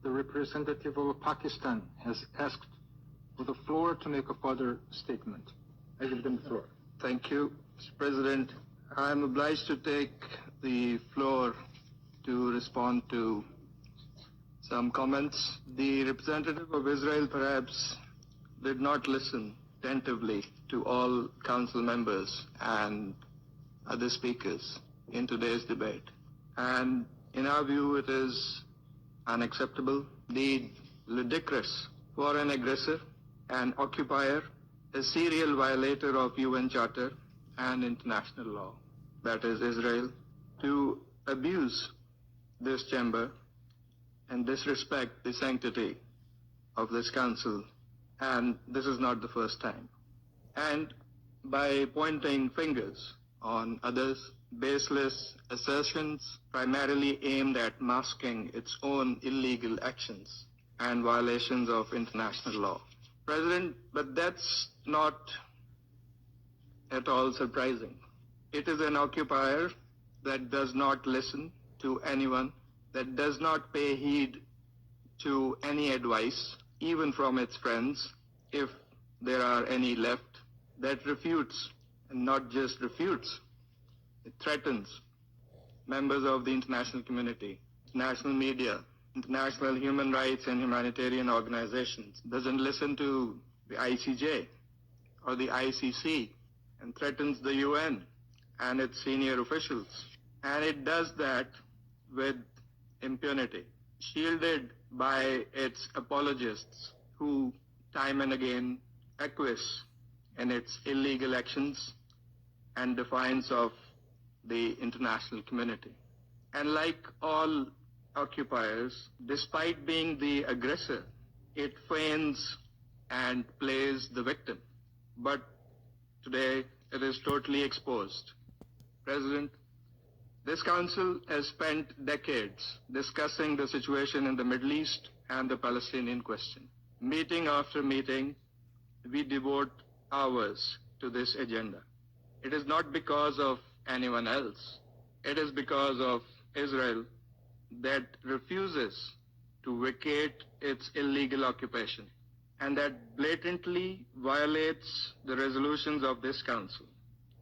the representative of Pakistan has asked for the floor to make a further statement. I give them the floor. Thank you, Mr. President. I am obliged to take the floor to respond to some comments. The representative of Israel perhaps did not listen attentively to all council members and other speakers in today's debate. And in our view, it is unacceptable, indeed ludicrous, for an aggressor, an occupier, a serial violator of UN Charter and international law, that is Israel, to abuse this chamber and disrespect the sanctity of this council. And this is not the first time. And by pointing fingers on others, baseless assertions primarily aimed at masking its own illegal actions and violations of international law. President, but that's not at all surprising. It is an occupier that does not listen to anyone, that does not pay heed to any advice, even from its friends, if there are any left, that refutes, and not just refutes, it threatens members of the international community, national media, international human rights and humanitarian organizations, doesn't listen to the ICJ or the ICC, and threatens the UN and its senior officials. And it does that with impunity, shielded by its apologists who time and again acquiesce in its illegal actions and defiance of the international community. And like all occupiers, despite being the aggressor, it feigns and plays the victim. But today it is totally exposed. President, this council has spent decades discussing the situation in the Middle East and the Palestinian question. Meeting after meeting, we devote hours to this agenda. It is not because of anyone else. It is because of Israel that refuses to vacate its illegal occupation and that blatantly violates the resolutions of this council.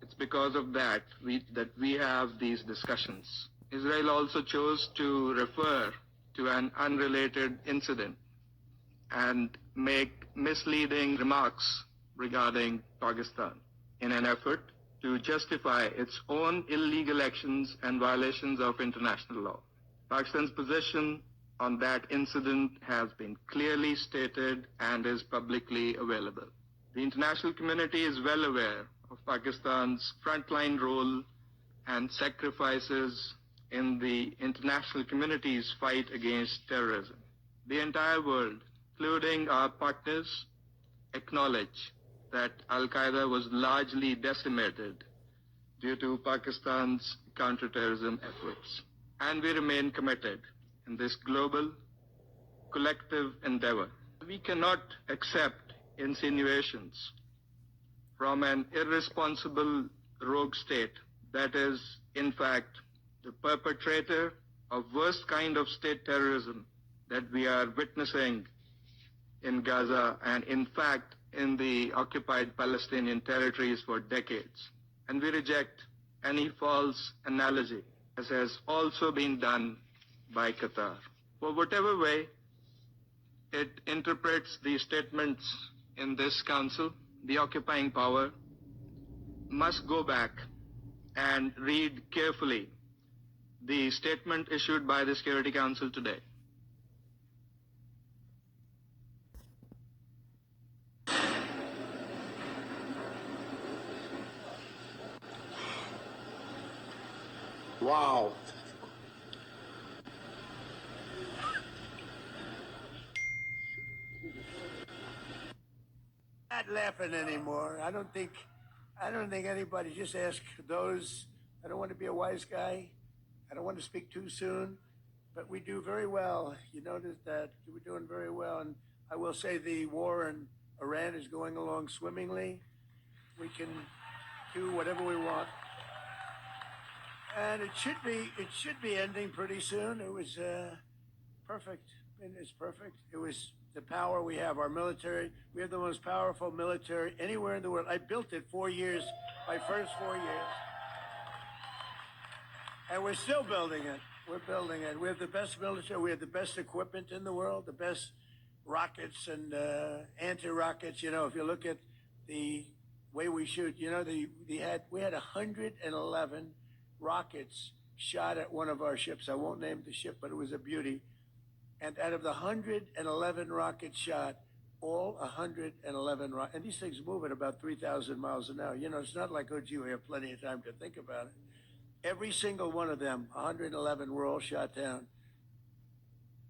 It's because of that we have these discussions. Israel also chose to refer to an unrelated incident and make misleading remarks regarding Pakistan in an effort to justify its own illegal actions and violations of international law. Pakistan's position on that incident has been clearly stated and is publicly available. The international community is well aware of Pakistan's frontline role and sacrifices in the international community's fight against terrorism. The entire world, including our partners, acknowledge that Al-Qaeda was largely decimated due to Pakistan's counterterrorism efforts. And we remain committed in this global, collective endeavor. We cannot accept insinuations from an irresponsible rogue state that is, in fact, the perpetrator of worst kind of state terrorism that we are witnessing in Gaza and, in fact, in the occupied Palestinian territories for decades. And we reject any false analogy, as has also been done by Qatar. For whatever way it interprets the statements in this council, the occupying power must go back and read carefully the statement issued by the Security Council today. Wow. Not laughing anymore. I don't think anybody. Just ask those. I don't want to be a wise guy. I don't want to speak too soon, but we do very well. You notice that we're doing very well, and I will say the war in Iran is going along swimmingly. We can do whatever we want, and it should be ending pretty soon. It was perfect. And it's perfect. It was the power we have. Our military, we have the most powerful military anywhere in the world. I built it 4 years, my first 4 years. And we're still building it. We're building it. We have the best military. We have the best equipment in the world, the best rockets and anti-rockets. You know, if you look at the way we shoot, you know, we had 111 rockets shot at one of our ships. I won't name the ship, but it was a beauty. And out of the 111 rockets shot, all 111 rockets, and these things move at about 3,000 miles an hour. You know, it's not like, oh, gee, we have plenty of time to think about it. Every single one of them, 111, were all shot down.